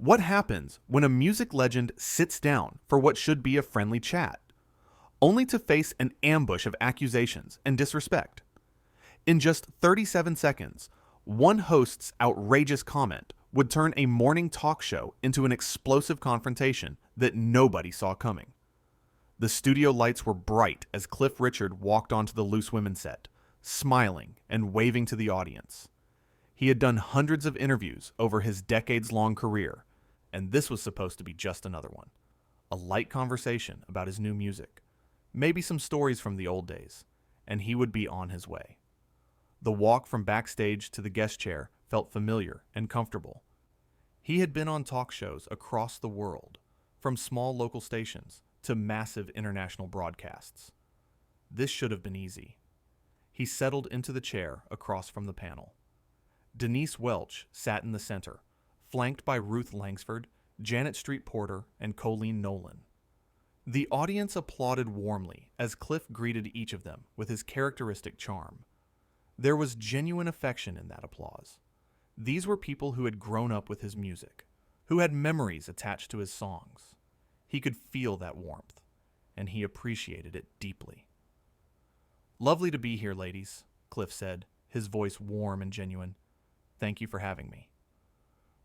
What happens when a music legend sits down for what should be a friendly chat, only to face an ambush of accusations and disrespect? In just 37 seconds, one host's outrageous comment would turn a morning talk show into an explosive confrontation that nobody saw coming. The studio lights were bright as Cliff Richard walked onto the Loose Women set, smiling and waving to the audience. He had done hundreds of interviews over his decades-long career, and this was supposed to be just another one. A light conversation about his new music, maybe some stories from the old days, and he would be on his way. The walk from backstage to the guest chair felt familiar and comfortable. He had been on talk shows across the world, from small local stations to massive international broadcasts. This should have been easy. He settled into the chair across from the panel. Denise Welch sat in the center, flanked by Ruth Langsford, Janet Street Porter, and Colleen Nolan. The audience applauded warmly as Cliff greeted each of them with his characteristic charm. There was genuine affection in that applause. These were people who had grown up with his music, who had memories attached to his songs. He could feel that warmth, and he appreciated it deeply. "Lovely to be here, ladies," Cliff said, his voice warm and genuine. "Thank you for having me."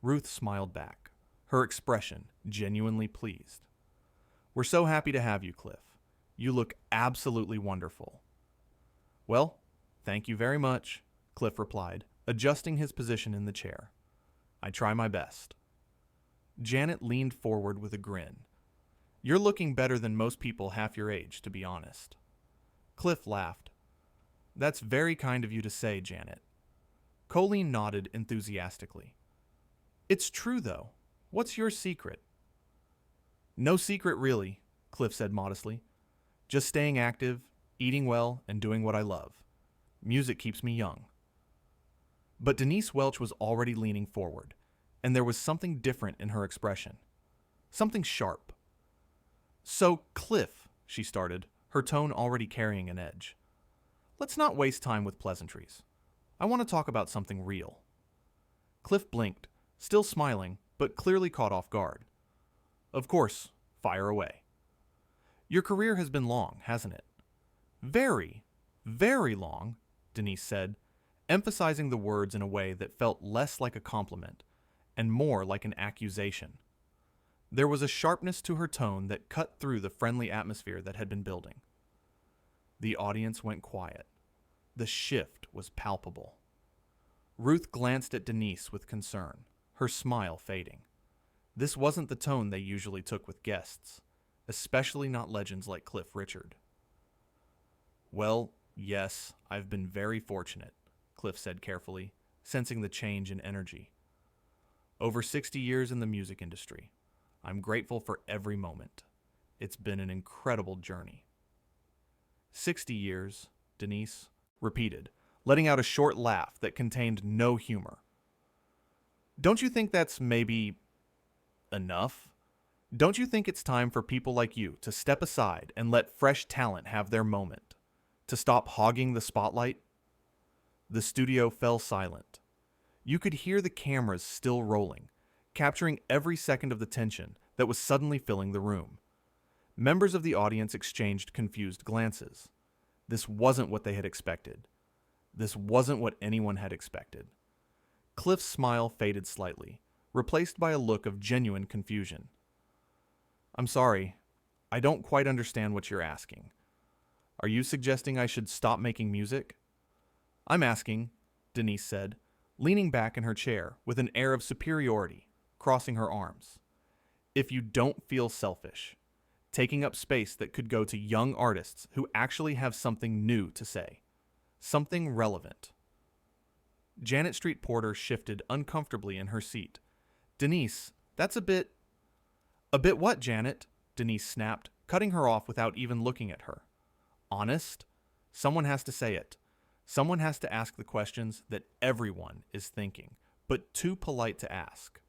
Ruth smiled back, her expression genuinely pleased. "We're so happy to have you, Cliff. You look absolutely wonderful." "Well, thank you very much," Cliff replied, adjusting his position in the chair. "I try my best." Janet leaned forward with a grin. "You're looking better than most people half your age, to be honest." Cliff laughed. "That's very kind of you to say, Janet." Colleen nodded enthusiastically. "It's true, though. What's your secret?" "No secret, really," Cliff said modestly. "Just staying active, eating well, and doing what I love. Music keeps me young." But Denise Welch was already leaning forward, and there was something different in her expression. Something sharp. "So, Cliff," she started, her tone already carrying an edge, "let's not waste time with pleasantries. I want to talk about something real." Cliff blinked, still smiling, but clearly caught off guard. "Of course, fire away." "Your career has been long, hasn't it?" "Very, very long," Denise said, emphasizing the words in a way that felt less like a compliment and more like an accusation. There was a sharpness to her tone that cut through the friendly atmosphere that had been building. The audience went quiet. The shift was palpable. Ruth glanced at Denise with concern, her smile fading. This wasn't the tone they usually took with guests, especially not legends like Cliff Richard. "Well, yes, I've been very fortunate," Cliff said carefully, sensing the change in energy. "Over 60 years in the music industry. I'm grateful for every moment. It's been an incredible journey." 60 years, Denise repeated, letting out a short laugh that contained no humor. "Don't you think that's maybe enough? Don't you think it's time for people like you to step aside and let fresh talent have their moment? To stop hogging the spotlight?" The studio fell silent. You could hear the cameras still rolling, capturing every second of the tension that was suddenly filling the room. Members of the audience exchanged confused glances. This wasn't what they had expected. This wasn't what anyone had expected. Cliff's smile faded slightly, replaced by a look of genuine confusion. "I'm sorry, I don't quite understand what you're asking. Are you suggesting I should stop making music?" "I'm asking," Denise said, leaning back in her chair with an air of superiority, crossing her arms, "if you don't feel selfish, taking up space that could go to young artists who actually have something new to say, something relevant." Janet Street Porter shifted uncomfortably in her seat. "Denise, that's a bit..." "A bit what, Janet?" Denise snapped, cutting her off without even looking at her. "Honest? Someone has to say it. Someone has to ask the questions that everyone is thinking, but too polite to ask."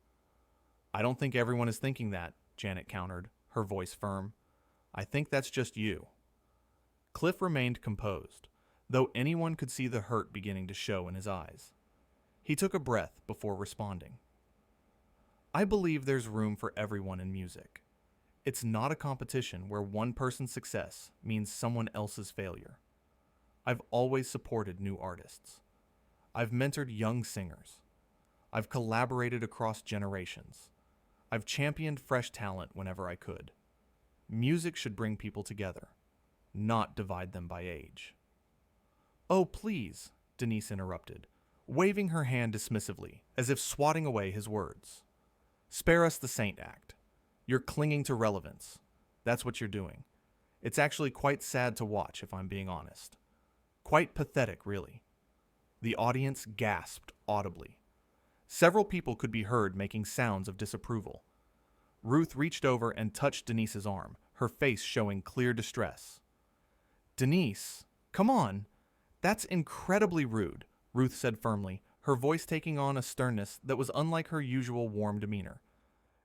"I don't think everyone is thinking that," Janet countered, her voice firm. "I think that's just you." Cliff remained composed, though anyone could see the hurt beginning to show in his eyes. He took a breath before responding. I believe there's room for everyone in music. It's not a competition where one person's success means someone else's failure. I've always supported new artists. I've mentored young singers. I've collaborated across generations. I've championed fresh talent whenever I could. Music should bring people together, not divide them by age. Oh, please, Denise interrupted, waving her hand dismissively, as if swatting away his words. Spare us the saint act. You're clinging to relevance. That's what you're doing. It's actually quite sad to watch, if I'm being honest. Quite pathetic, really. The audience gasped audibly. Several people could be heard making sounds of disapproval. Ruth reached over and touched Denise's arm, her face showing clear distress. Denise, come on. That's incredibly rude, Ruth said firmly, her voice taking on a sternness that was unlike her usual warm demeanor.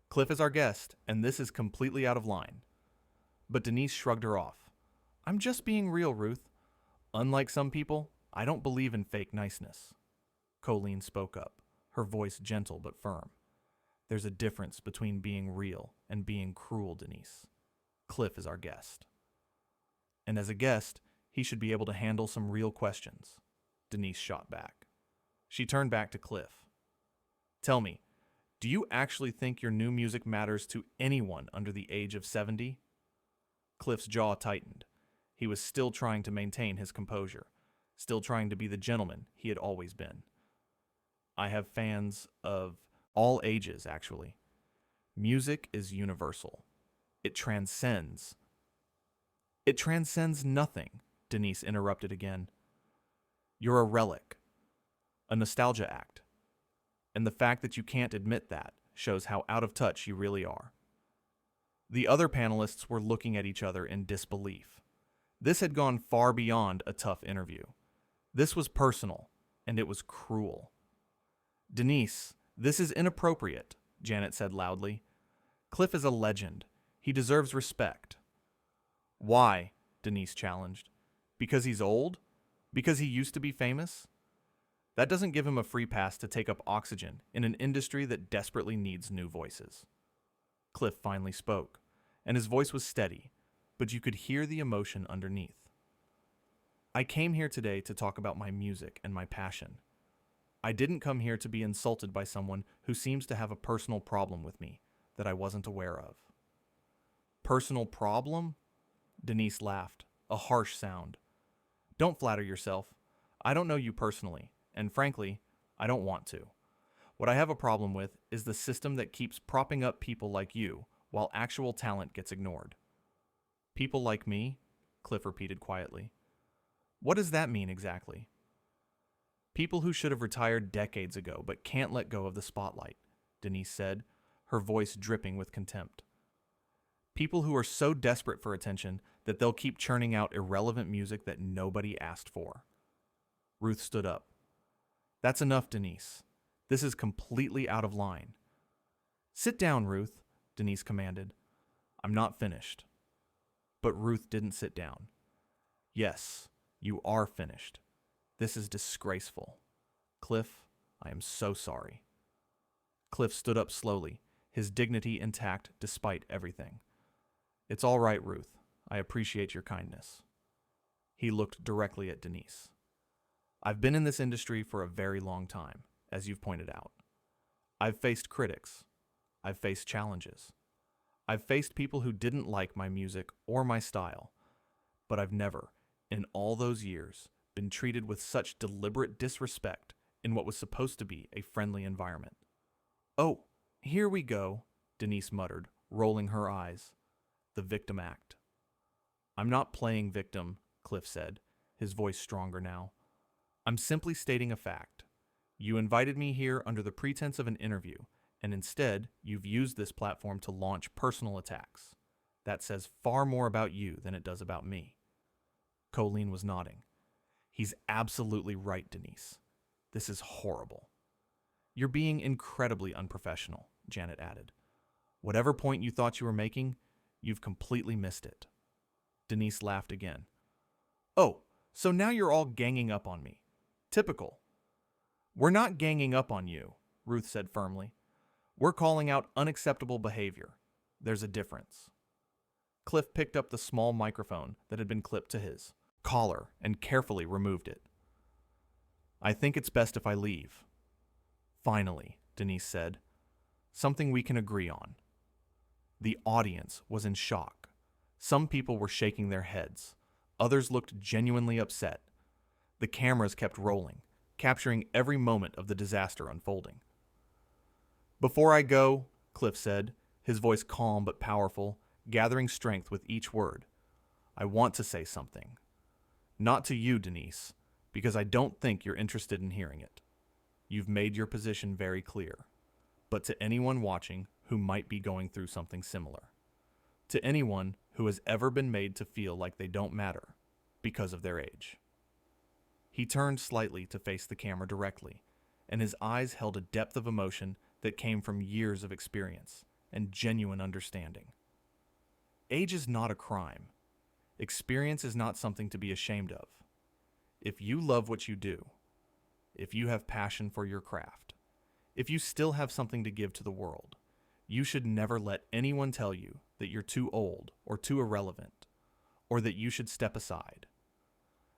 Cliff is our guest, and this is completely out of line. But Denise shrugged her off. I'm just being real, Ruth. Unlike some people, I don't believe in fake niceness. Colleen spoke up, her voice gentle but firm. There's a difference between being real and being cruel, Denise. Cliff is our guest. And as a guest, he should be able to handle some real questions. Denise shot back. She turned back to Cliff. Tell me, do you actually think your new music matters to anyone under the age of 70? Cliff's jaw tightened. He was still trying to maintain his composure, still trying to be the gentleman he had always been. I have fans of all ages, actually. Music is universal. It transcends. It transcends nothing, Denise interrupted again. You're a relic, a nostalgia act. And the fact that you can't admit that shows how out of touch you really are. The other panelists were looking at each other in disbelief. This had gone far beyond a tough interview. This was personal, and it was cruel. Denise, this is inappropriate, Janet said loudly. Cliff is a legend. He deserves respect. Why? Denise challenged. Because he's old? Because he used to be famous? That doesn't give him a free pass to take up oxygen in an industry that desperately needs new voices. Cliff finally spoke, and his voice was steady, but you could hear the emotion underneath. I came here today to talk about my music and my passion. I didn't come here to be insulted by someone who seems to have a personal problem with me that I wasn't aware of. Personal problem? Denise laughed, a harsh sound. Don't flatter yourself. I don't know you personally, and frankly, I don't want to. What I have a problem with is the system that keeps propping up people like you while actual talent gets ignored. People like me? Cliff repeated quietly. What does that mean exactly? People who should have retired decades ago but can't let go of the spotlight, Denise said, her voice dripping with contempt. People who are so desperate for attention that they'll keep churning out irrelevant music that nobody asked for. Ruth stood up. That's enough, Denise. This is completely out of line. Sit down, Ruth, Denise commanded. I'm not finished. But Ruth didn't sit down. Yes, you are finished. This is disgraceful. Cliff, I am so sorry. Cliff stood up slowly, his dignity intact despite everything. It's all right, Ruth. I appreciate your kindness. He looked directly at Denise. I've been in this industry for a very long time, as you've pointed out. I've faced critics. I've faced challenges. I've faced people who didn't like my music or my style, but I've never, in all those years, been treated with such deliberate disrespect in what was supposed to be a friendly environment. Oh, here we go, Denise muttered, rolling her eyes. The victim act. I'm not playing victim, Cliff said, his voice stronger now. I'm simply stating a fact. You invited me here under the pretense of an interview, and instead, you've used this platform to launch personal attacks. That says far more about you than it does about me. Colleen was nodding. He's absolutely right, Denise. This is horrible. You're being incredibly unprofessional, Janet added. Whatever point you thought you were making, you've completely missed it. Denise laughed again. Oh, so now you're all ganging up on me. Typical. We're not ganging up on you, Ruth said firmly. We're calling out unacceptable behavior. There's a difference. Cliff picked up the small microphone that had been clipped to his collar and carefully removed it. I think it's best if I leave. Finally, Denise said. Something we can agree on. The audience was in shock. Some people were shaking their heads. Others looked genuinely upset. The cameras kept rolling, capturing every moment of the disaster unfolding. Before I go, Cliff said, his voice calm but powerful, gathering strength with each word, I want to say something. Not to you, Denise, because I don't think you're interested in hearing it. You've made your position very clear. But to anyone watching who might be going through something similar. To anyone who has ever been made to feel like they don't matter because of their age. He turned slightly to face the camera directly, and his eyes held a depth of emotion that came from years of experience and genuine understanding. Age is not a crime. Experience is not something to be ashamed of. If you love what you do, if you have passion for your craft, if you still have something to give to the world, you should never let anyone tell you that you're too old or too irrelevant, or that you should step aside.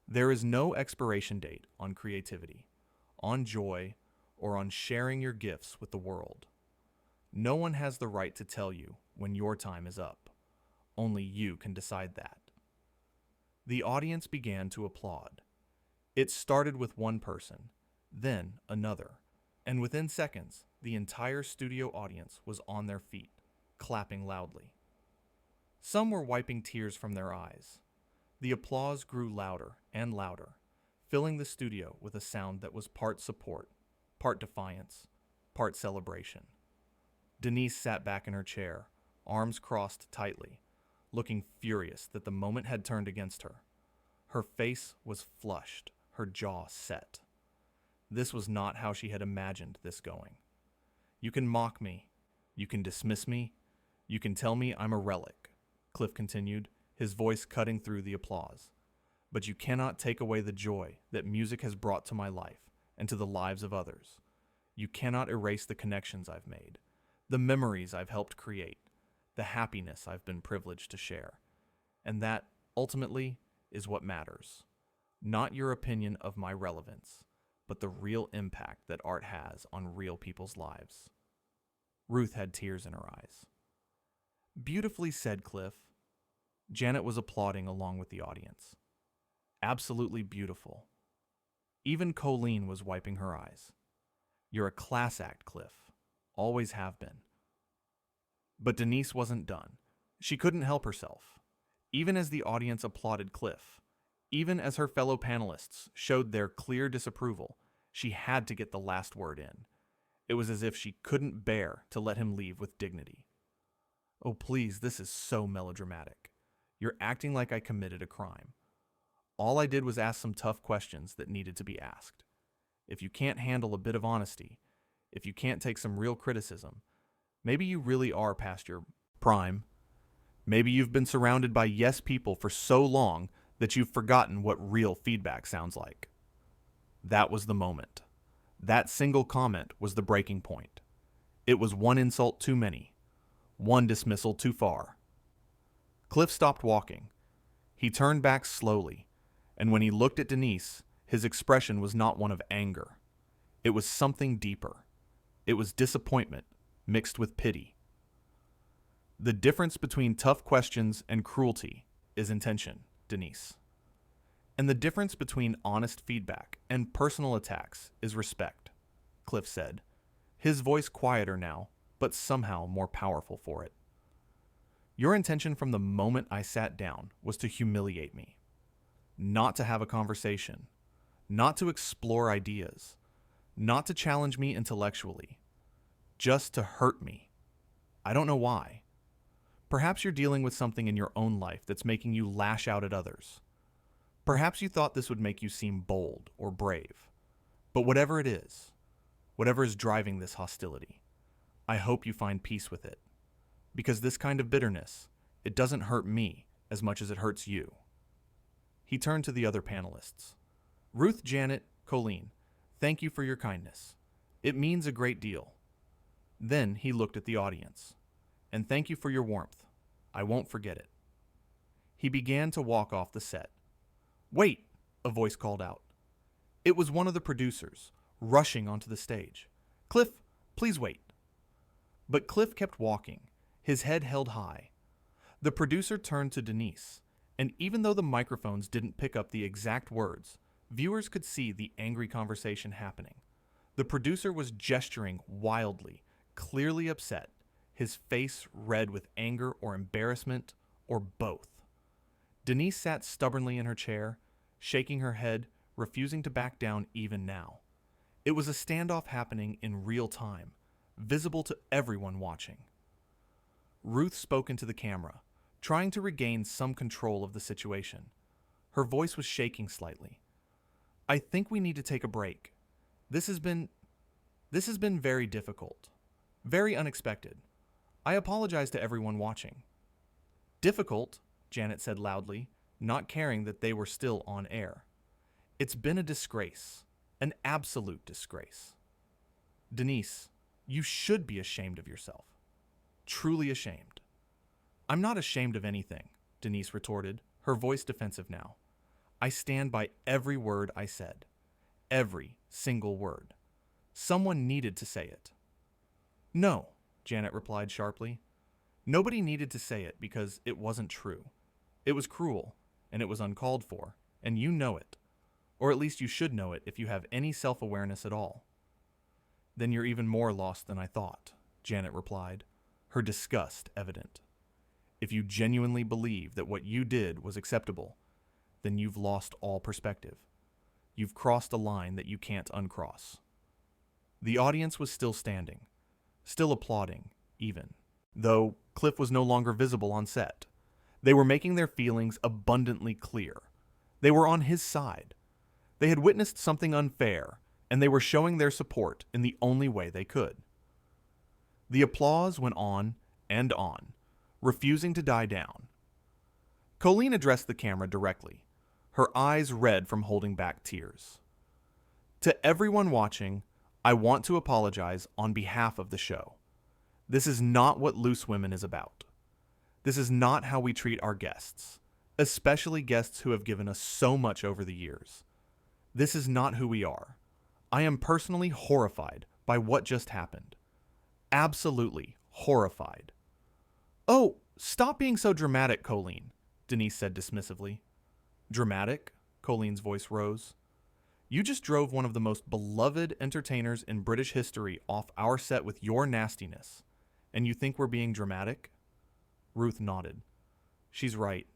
There is no expiration date on creativity, on joy, or on sharing your gifts with the world. No one has the right to tell you when your time is up. Only you can decide that. The audience began to applaud. It started with one person, then another, and within seconds, the entire studio audience was on their feet, clapping loudly. Some were wiping tears from their eyes. The applause grew louder and louder, filling the studio with a sound that was part support, part defiance, part celebration. Denise sat back in her chair, arms crossed tightly, looking furious that the moment had turned against her. Her face was flushed, her jaw set. This was not how she had imagined this going. You can mock me, you can dismiss me, you can tell me I'm a relic, Cliff continued, his voice cutting through the applause. But you cannot take away the joy that music has brought to my life and to the lives of others. You cannot erase the connections I've made, the memories I've helped create, the happiness I've been privileged to share. And that, ultimately, is what matters. Not your opinion of my relevance, but the real impact that art has on real people's lives. Ruth had tears in her eyes. Beautifully said, Cliff. Janet was applauding along with the audience. Absolutely beautiful. Even Colleen was wiping her eyes. You're a class act, Cliff. Always have been. But Denise wasn't done. She couldn't help herself. Even as the audience applauded Cliff, even as her fellow panelists showed their clear disapproval, she had to get the last word in. It was as if she couldn't bear to let him leave with dignity. Oh, please, this is so melodramatic. You're acting like I committed a crime. All I did was ask some tough questions that needed to be asked. If you can't handle a bit of honesty, if you can't take some real criticism, maybe you really are past your prime. Maybe you've been surrounded by yes people for so long that you've forgotten what real feedback sounds like. That was the moment. That single comment was the breaking point. It was one insult too many, one dismissal too far. Cliff stopped walking. He turned back slowly, and when he looked at Denise, his expression was not one of anger. It was something deeper. It was disappointment mixed with pity. The difference between tough questions and cruelty is intention, Denise. And the difference between honest feedback and personal attacks is respect, Cliff said, his voice quieter now, but somehow more powerful for it. Your intention from the moment I sat down was to humiliate me, not to have a conversation, not to explore ideas, not to challenge me intellectually, just to hurt me. I don't know why. Perhaps you're dealing with something in your own life that's making you lash out at others. Perhaps you thought this would make you seem bold or brave. But whatever it is, whatever is driving this hostility, I hope you find peace with it. Because this kind of bitterness, it doesn't hurt me as much as it hurts you. He turned to the other panelists. Ruth, Janet, Colleen, thank you for your kindness. It means a great deal. Then he looked at the audience. "And thank you for your warmth. I won't forget it." He began to walk off the set. "Wait!" a voice called out. It was one of the producers, rushing onto the stage. "Cliff, please wait." But Cliff kept walking, his head held high. The producer turned to Denise, and even though the microphones didn't pick up the exact words, viewers could see the angry conversation happening. The producer was gesturing wildly, clearly upset, his face red with anger or embarrassment, or both. Denise sat stubbornly in her chair, shaking her head, refusing to back down even now. It was a standoff happening in real time, visible to everyone watching. Ruth spoke into the camera, trying to regain some control of the situation. Her voice was shaking slightly. "I think we need to take a break. This has been very difficult, very unexpected. I apologize to everyone watching." "Difficult?" Janet said loudly, not caring that they were still on air. "It's been a disgrace, an absolute disgrace. Denise, you should be ashamed of yourself. Truly ashamed." "I'm not ashamed of anything," Denise retorted, her voice defensive now. "I stand by every word I said. Every single word. Someone needed to say it." "No," Janet replied sharply. "Nobody needed to say it because it wasn't true. It was cruel, and it was uncalled for, and you know it. Or at least you should know it if you have any self-awareness at all." "Then you're even more lost than I thought," Janet replied, her disgust evident. "If you genuinely believe that what you did was acceptable, then you've lost all perspective. You've crossed a line that you can't uncross." The audience was still standing, still applauding, even, though Cliff was no longer visible on set. They were making their feelings abundantly clear. They were on his side. They had witnessed something unfair, and they were showing their support in the only way they could. The applause went on and on, refusing to die down. Colleen addressed the camera directly, her eyes red from holding back tears. "To everyone watching, I want to apologize on behalf of the show. This is not what Loose Women is about. This is not how we treat our guests, especially guests who have given us so much over the years. This is not who we are. I am personally horrified by what just happened. Absolutely horrified." "Oh, stop being so dramatic, Colleen," Denise said dismissively. "Dramatic?" Colleen's voice rose. "You just drove one of the most beloved entertainers in British history off our set with your nastiness, and you think we're being dramatic?" Ruth nodded. "She's right.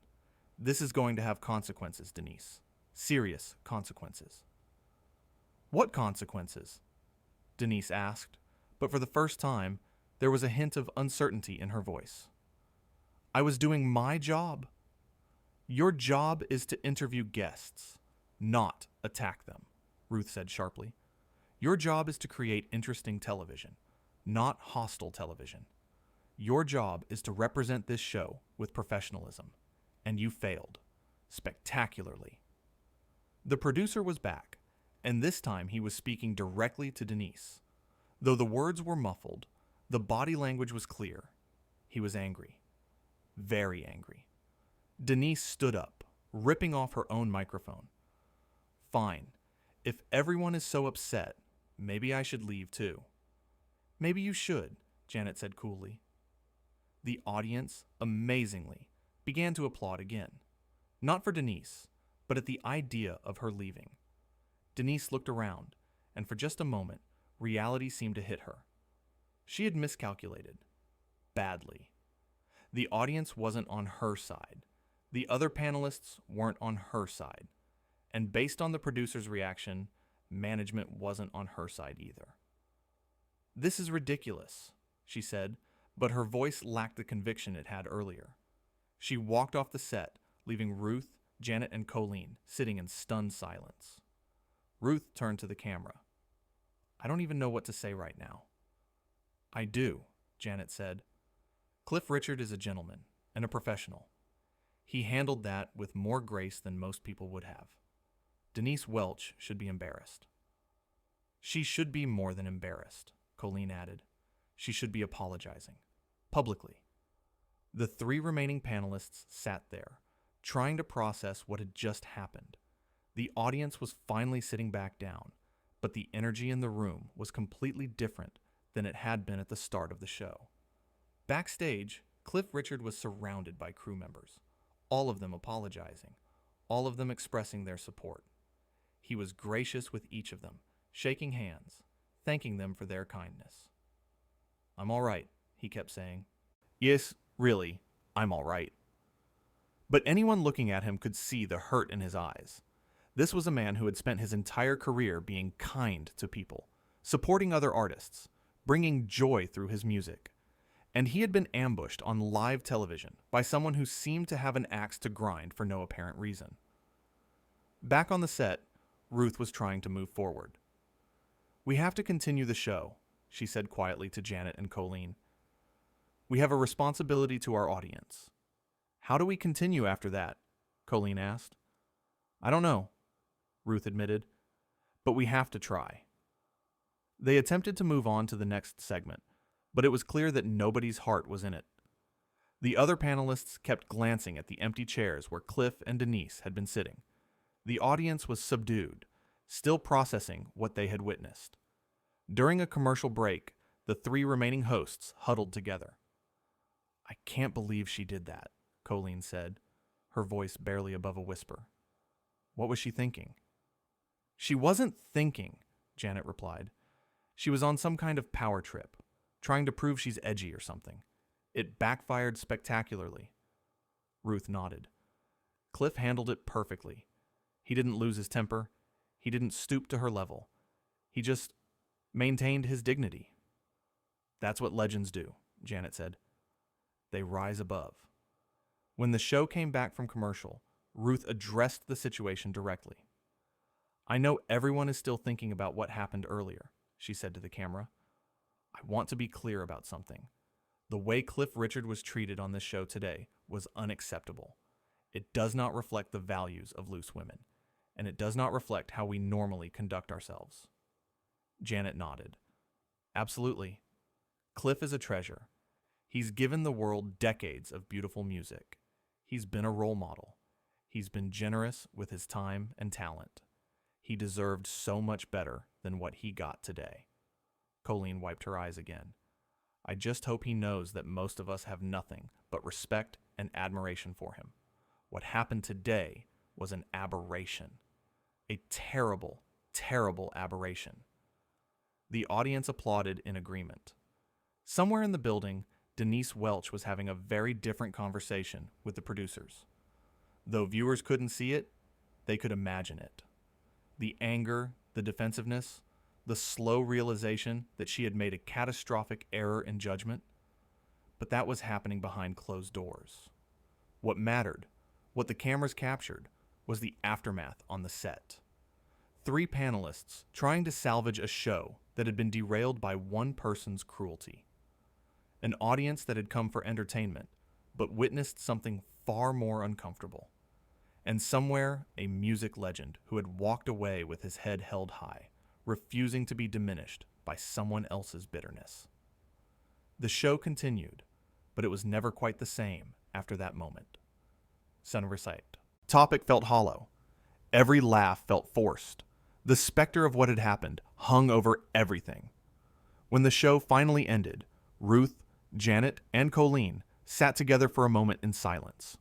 This is going to have consequences, Denise. Serious consequences." "What consequences?" Denise asked, but for the first time, there was a hint of uncertainty in her voice. "I was doing my job." "Your job is to interview guests, not attack them," Ruth said sharply. "Your job is to create interesting television, not hostile television. Your job is to represent this show with professionalism, and you failed. Spectacularly." The producer was back, and this time he was speaking directly to Denise. Though the words were muffled, the body language was clear. He was angry. Very angry. Denise stood up, ripping off her own microphone. "Fine. If everyone is so upset, maybe I should leave too." "Maybe you should," Janet said coolly. The audience, amazingly, began to applaud again. Not for Denise, but at the idea of her leaving. Denise looked around, and for just a moment, reality seemed to hit her. She had miscalculated. Badly. The audience wasn't on her side. The other panelists weren't on her side. And based on the producer's reaction, management wasn't on her side either. "This is ridiculous," she said, but her voice lacked the conviction it had earlier. She walked off the set, leaving Ruth, Janet, and Colleen sitting in stunned silence. Ruth turned to the camera. "I don't even know what to say right now." "I do," Janet said. "Cliff Richard is a gentleman and a professional. He handled that with more grace than most people would have. Denise Welch should be embarrassed." "She should be more than embarrassed," Colleen added. She should be apologizing. Publicly. The 3 remaining panelists sat there, trying to process what had just happened. The audience was finally sitting back down, but the energy in the room was completely different than it had been at the start of the show. Backstage, Cliff Richard was surrounded by crew members, all of them apologizing, all of them expressing their support. He was gracious with each of them, shaking hands, thanking them for their kindness. "I'm all right," he kept saying. "Yes, really, I'm all right." But anyone looking at him could see the hurt in his eyes. This was a man who had spent his entire career being kind to people, supporting other artists, bringing joy through his music. And he had been ambushed on live television by someone who seemed to have an axe to grind for no apparent reason. Back on the set, Ruth was trying to move forward. "We have to continue the show," she said quietly to Janet and Colleen. "We have a responsibility to our audience." "How do we continue after that?" Colleen asked. "I don't know," Ruth admitted, "but we have to try." They attempted to move on to the next segment, but it was clear that nobody's heart was in it. The other panelists kept glancing at the empty chairs where Cliff and Denise had been sitting. The audience was subdued, still processing what they had witnessed. During a commercial break, the 3 remaining hosts huddled together. "I can't believe she did that," Colleen said, her voice barely above a whisper. "What was she thinking?" "She wasn't thinking," Janet replied. "She was on some kind of power trip, trying to prove she's edgy or something. It backfired spectacularly." Ruth nodded. Cliff handled it perfectly. He didn't lose his temper. He didn't stoop to her level. He just maintained his dignity. "That's what legends do," Janet said. "They rise above." When the show came back from commercial, Ruth addressed the situation directly. "I know everyone is still thinking about what happened earlier," she said to the camera. "I want to be clear about something. The way Cliff Richard was treated on this show today was unacceptable. It does not reflect the values of Loose Women, and it does not reflect how we normally conduct ourselves." Janet nodded. "Absolutely. Cliff is a treasure. He's given the world decades of beautiful music. He's been a role model. He's been generous with his time and talent. He deserved so much better than what he got today." Colleen wiped her eyes again. "I just hope he knows that most of us have nothing but respect and admiration for him. What happened today was an aberration. A terrible, terrible aberration." The audience applauded in agreement. Somewhere in the building, Denise Welch was having a very different conversation with the producers. Though viewers couldn't see it, they could imagine it. The anger, the defensiveness, the slow realization that she had made a catastrophic error in judgment. But that was happening behind closed doors. What mattered, what the cameras captured, was the aftermath on the set. 3 panelists trying to salvage a show that had been derailed by one person's cruelty. An audience that had come for entertainment, but witnessed something far more uncomfortable. And somewhere, a music legend who had walked away with his head held high, refusing to be diminished by someone else's bitterness. The show continued, but it was never quite the same after that moment. Son recite. Topic felt hollow. Every laugh felt forced. The specter of what had happened hung over everything. When the show finally ended, Ruth, Janet, and Colleen sat together for a moment in silence.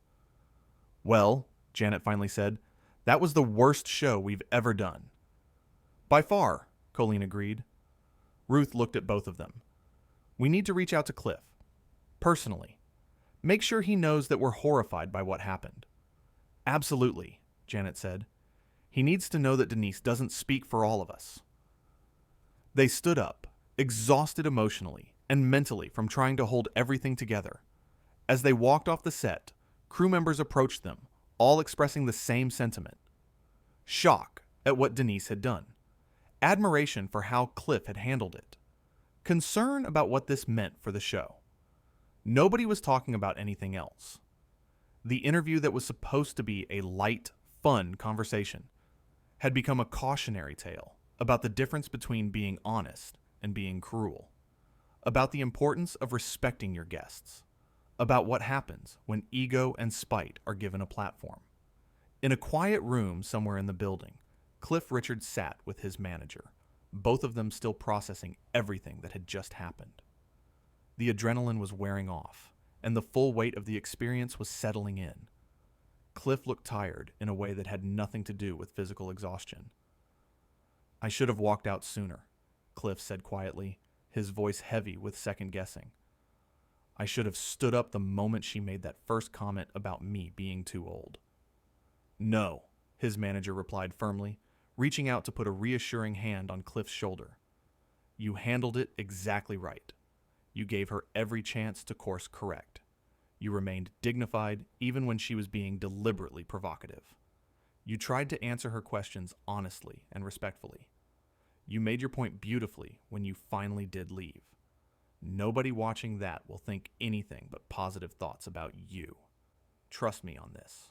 "Well," Janet finally said, "that was the worst show we've ever done." "By far," Colleen agreed. Ruth looked at both of them. "We need to reach out to Cliff. Personally. Make sure he knows that we're horrified by what happened." "Absolutely," Janet said. "He needs to know that Denise doesn't speak for all of us." They stood up, exhausted emotionally and mentally from trying to hold everything together. As they walked off the set, crew members approached them, all expressing the same sentiment. Shock at what Denise had done. Admiration for how Cliff had handled it. Concern about what this meant for the show. Nobody was talking about anything else. The interview that was supposed to be a light, fun conversation had become a cautionary tale about the difference between being honest and being cruel. about the importance of respecting your guests, about what happens when ego and spite are given a platform. In a quiet room somewhere in the building, Cliff Richard sat with his manager, both of them still processing everything that had just happened. The adrenaline was wearing off, and the full weight of the experience was settling in. Cliff looked tired in a way that had nothing to do with physical exhaustion. "I should have walked out sooner," Cliff said quietly, his voice heavy with second-guessing. "I should have stood up the moment she made that first comment about me being too old." "No," his manager replied firmly, reaching out to put a reassuring hand on Cliff's shoulder. "You handled it exactly right. You gave her every chance to course correct. You remained dignified even when she was being deliberately provocative. You tried to answer her questions honestly and respectfully. You made your point beautifully when you finally did leave. Nobody watching that will think anything but positive thoughts about you. Trust me on this."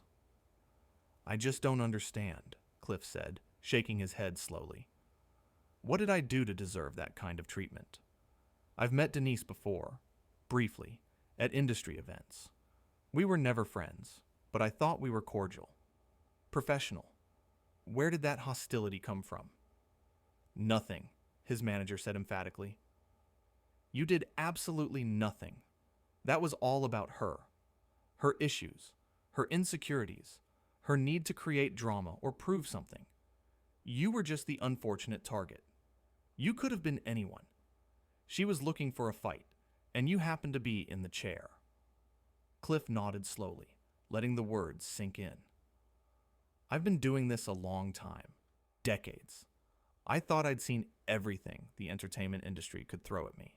"I just don't understand," Cliff said, shaking his head slowly. "What did I do to deserve that kind of treatment? I've met Denise before, briefly, at industry events. We were never friends, but I thought we were cordial. Professional. Where did that hostility come from?" "Nothing," his manager said emphatically. "You did absolutely nothing. That was all about her. Her issues, her insecurities, her need to create drama or prove something. You were just the unfortunate target. You could have been anyone. She was looking for a fight, and you happened to be in the chair." Cliff nodded slowly, letting the words sink in. "I've been doing this a long time. Decades. I thought I'd seen everything the entertainment industry could throw at me."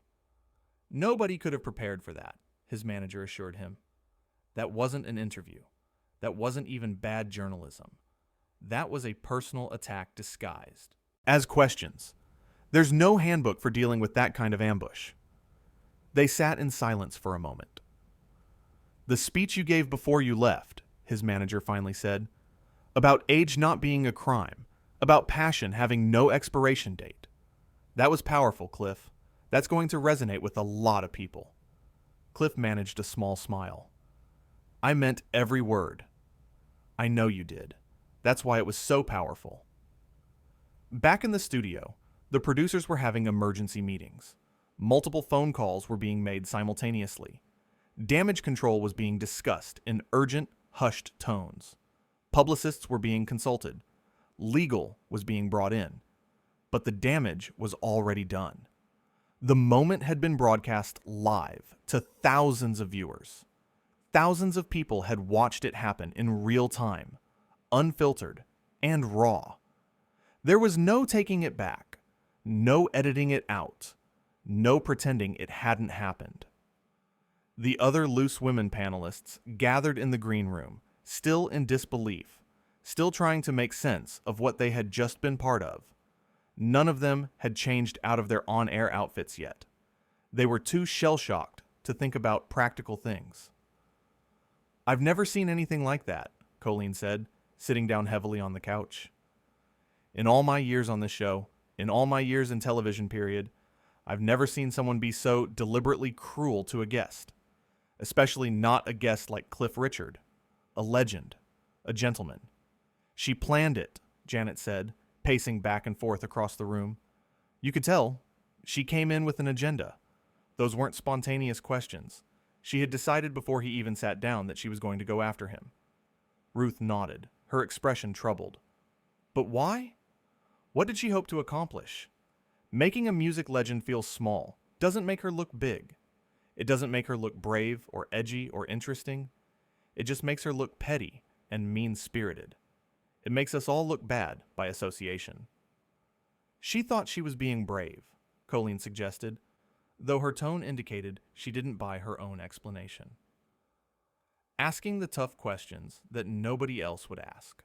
"Nobody could have prepared for that," his manager assured him. "That wasn't an interview. That wasn't even bad journalism. That was a personal attack disguised as questions. There's no handbook for dealing with that kind of ambush." They sat in silence for a moment. "The speech you gave before you left," his manager finally said, "about age not being a crime, about passion having no expiration date. That was powerful, Cliff. That's going to resonate with a lot of people." Cliff managed a small smile. "I meant every word." "I know you did. That's why it was so powerful." Back in the studio, the producers were having emergency meetings. Multiple phone calls were being made simultaneously. Damage control was being discussed in urgent, hushed tones. Publicists were being consulted. Legal was being brought in. But the damage was already done. The moment had been broadcast live to thousands of viewers. Thousands of people had watched it happen in real time, unfiltered and raw. There was no taking it back, no editing it out, no pretending it hadn't happened. The other Loose Women panelists gathered in the green room, still in disbelief, still trying to make sense of what they had just been part of. None of them had changed out of their on-air outfits yet. They were too shell-shocked to think about practical things. "I've never seen anything like that," Colleen said, sitting down heavily on the couch. "In all my years on this show, in all my years in television period, I've never seen someone be so deliberately cruel to a guest. Especially not a guest like Cliff Richard, a legend, a gentleman. She planned it," Janet said, pacing back and forth across the room. "You could tell. She came in with an agenda. Those weren't spontaneous questions. She had decided before he even sat down that she was going to go after him." Ruth nodded, her expression troubled. "But why? What did she hope to accomplish? Making a music legend feel small doesn't make her look big. It doesn't make her look brave or edgy or interesting. It just makes her look petty and mean-spirited. It makes us all look bad by association." "She thought she was being brave," Colleen suggested, though her tone indicated she didn't buy her own explanation. Asking the tough questions that nobody else would ask.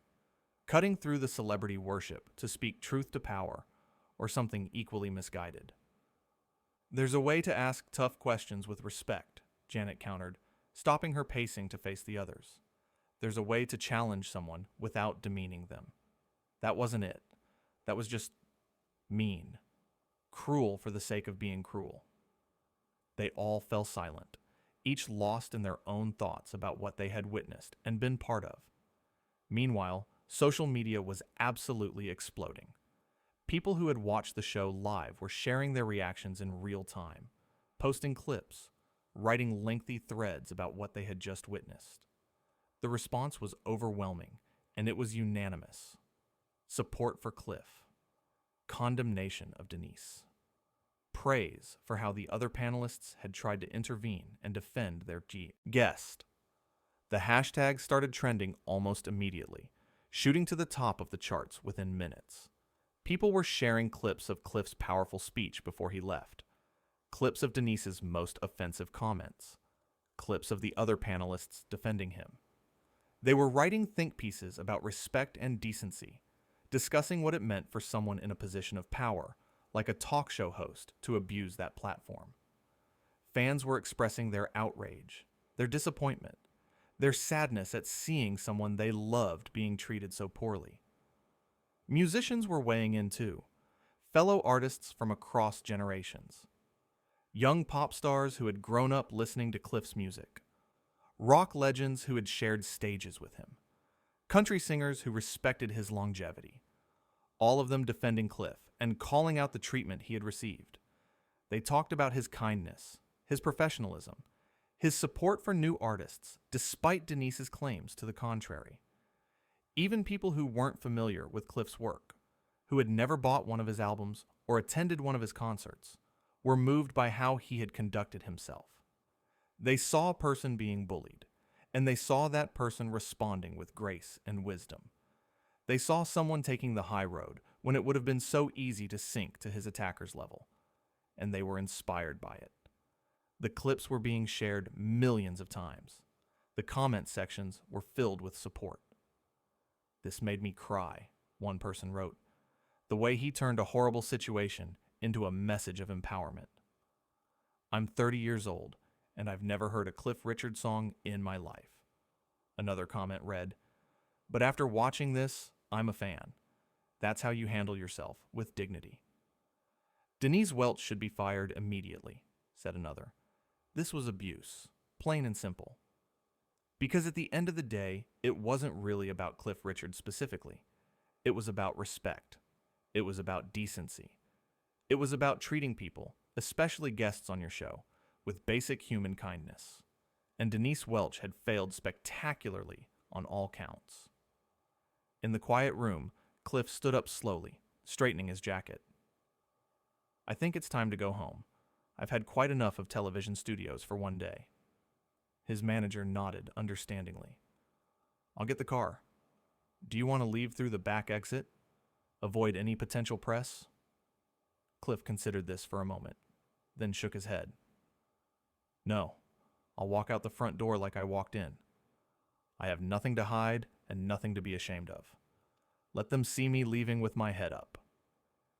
Cutting through the celebrity worship to speak truth to power, or something equally misguided. "There's a way to ask tough questions with respect," Janet countered, stopping her pacing to face the others. "There's a way to challenge someone without demeaning them. That wasn't it. That was just mean. Cruel for the sake of being cruel." They all fell silent, each lost in their own thoughts about what they had witnessed and been part of. Meanwhile, social media was absolutely exploding. People who had watched the show live were sharing their reactions in real time, posting clips, writing lengthy threads about what they had just witnessed. The response was overwhelming, and it was unanimous. Support for Cliff. Condemnation of Denise. Praise for how the other panelists had tried to intervene and defend their guest. The hashtag started trending almost immediately, shooting to the top of the charts within minutes. People were sharing clips of Cliff's powerful speech before he left, clips of Denise's most offensive comments, clips of the other panelists defending him. They were writing think pieces about respect and decency, discussing what it meant for someone in a position of power, like a talk show host, to abuse that platform. Fans were expressing their outrage, their disappointment, their sadness at seeing someone they loved being treated so poorly. Musicians were weighing in too, fellow artists from across generations. Young pop stars who had grown up listening to Cliff's music. Rock legends who had shared stages with him. Country singers who respected his longevity. All of them defending Cliff and calling out the treatment he had received. They talked about his kindness, his professionalism, his support for new artists, despite Denise's claims to the contrary. Even people who weren't familiar with Cliff's work, who had never bought one of his albums or attended one of his concerts, were moved by how he had conducted himself. They saw a person being bullied, and they saw that person responding with grace and wisdom. They saw someone taking the high road when it would have been so easy to sink to his attacker's level, and they were inspired by it. The clips were being shared millions of times. The comment sections were filled with support. "This made me cry," one person wrote. "The way he turned a horrible situation into a message of empowerment. I'm 30 years old, and I've never heard a Cliff Richard song in my life." Another comment read, "But after watching this, I'm a fan. That's how you handle yourself, with dignity." "Denise Welch should be fired immediately," said another. "This was abuse, plain and simple." Because at the end of the day, it wasn't really about Cliff Richard specifically. It was about respect. It was about decency. It was about treating people, especially guests on your show, with basic human kindness. And Denise Welch had failed spectacularly on all counts. In the quiet room, Cliff stood up slowly, straightening his jacket. "I think it's time to go home. I've had quite enough of television studios for one day." His manager nodded understandingly. "I'll get the car. Do you want to leave through the back exit? Avoid any potential press?" Cliff considered this for a moment, then shook his head. "No, I'll walk out the front door like I walked in. I have nothing to hide and nothing to be ashamed of. Let them see me leaving with my head up."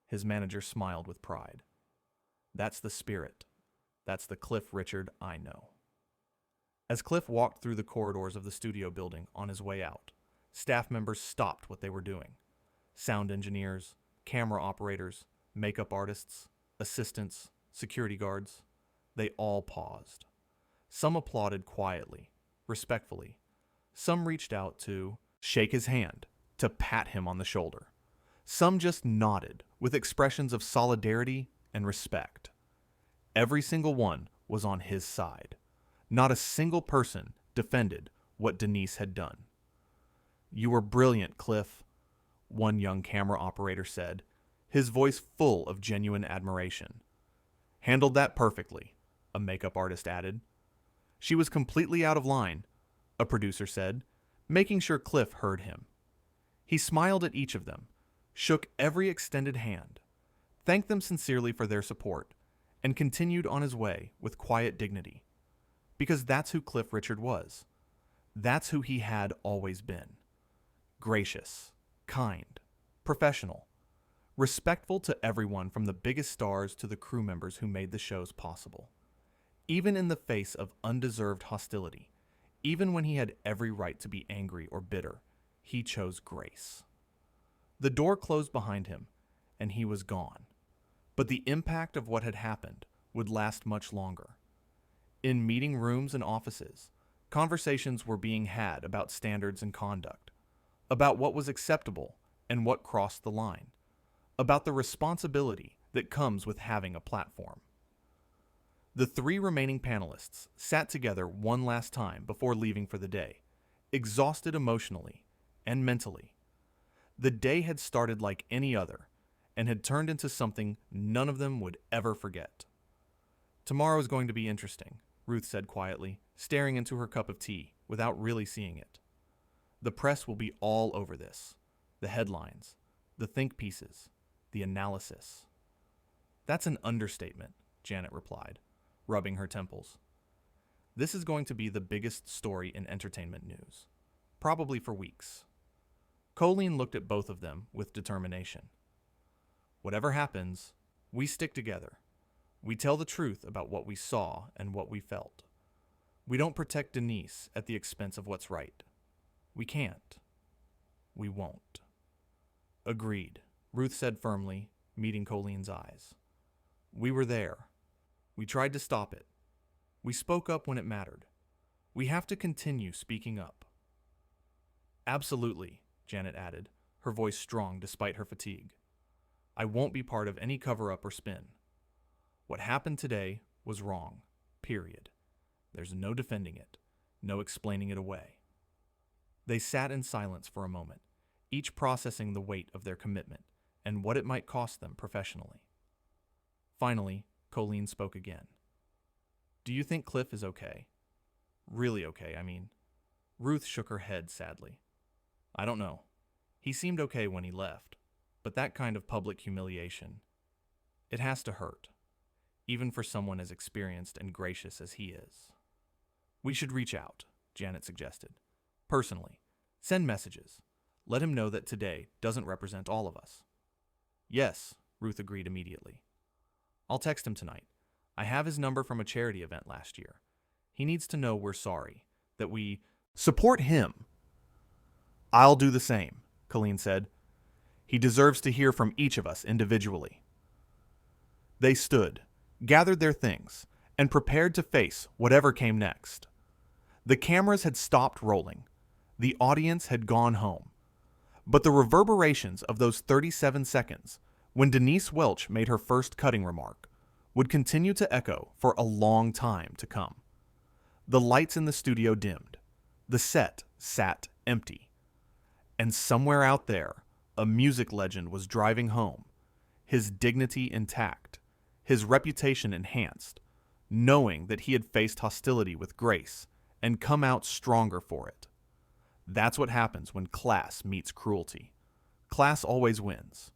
His manager smiled with pride. "That's the spirit. That's the Cliff Richard I know." As Cliff walked through the corridors of the studio building on his way out, staff members stopped what they were doing. Sound engineers, camera operators, makeup artists, assistants, security guards, they all paused. Some applauded quietly, respectfully. Some reached out to shake his hand, to pat him on the shoulder. Some just nodded with expressions of solidarity and respect. Every single one was on his side. Not a single person defended what Denise had done. "You were brilliant, Cliff," one young camera operator said, his voice full of genuine admiration. "Handled that perfectly," a makeup artist added. "She was completely out of line," a producer said, making sure Cliff heard him. He smiled at each of them, shook every extended hand, thanked them sincerely for their support, and continued on his way with quiet dignity. Because that's who Cliff Richard was. That's who he had always been. Gracious, kind, professional, respectful to everyone from the biggest stars to the crew members who made the shows possible. Even in the face of undeserved hostility, even when he had every right to be angry or bitter, he chose grace. The door closed behind him, and he was gone. But the impact of what had happened would last much longer. In meeting rooms and offices, conversations were being had about standards and conduct, about what was acceptable and what crossed the line, about the responsibility that comes with having a platform. The three remaining panelists sat together one last time before leaving for the day, exhausted emotionally and mentally. The day had started like any other and had turned into something none of them would ever forget. "Tomorrow is going to be interesting," Ruth said quietly, staring into her cup of tea without really seeing it. "The press will be all over this. The headlines, the think pieces, the analysis." "That's an understatement," Janet replied, rubbing her temples. "This is going to be the biggest story in entertainment news, probably for weeks." Colleen looked at both of them with determination. "Whatever happens, we stick together. We tell the truth about what we saw and what we felt. We don't protect Denise at the expense of what's right. We can't. We won't." "Agreed," Ruth said firmly, meeting Colleen's eyes. "We were there. We tried to stop it. We spoke up when it mattered. We have to continue speaking up." "Absolutely," Janet added, her voice strong despite her fatigue. "I won't be part of any cover-up or spin. What happened today was wrong, period. There's no defending it, no explaining it away." They sat in silence for a moment, each processing the weight of their commitment and what it might cost them professionally. Finally, Colleen spoke again. "Do you think Cliff is okay? Really okay, I mean." Ruth shook her head sadly. "I don't know. He seemed okay when he left, but that kind of public humiliation, it has to hurt, even for someone as experienced and gracious as he is." "We should reach out," Janet suggested. "Personally. Send messages. Let him know that today doesn't represent all of us." "Yes," Ruth agreed immediately. "I'll text him tonight. I have his number from a charity event last year. He needs to know we're sorry, that we support him." "I'll do the same," Colleen said. "He deserves to hear from each of us individually." They stood, gathered their things, and prepared to face whatever came next. The cameras had stopped rolling. The audience had gone home. But the reverberations of those 37 seconds, when Denise Welch made her first cutting remark, would continue to echo for a long time to come. The lights in the studio dimmed. The set sat empty. And somewhere out there, a music legend was driving home, his dignity intact, his reputation enhanced, knowing that he had faced hostility with grace and come out stronger for it. That's what happens when class meets cruelty. Class always wins.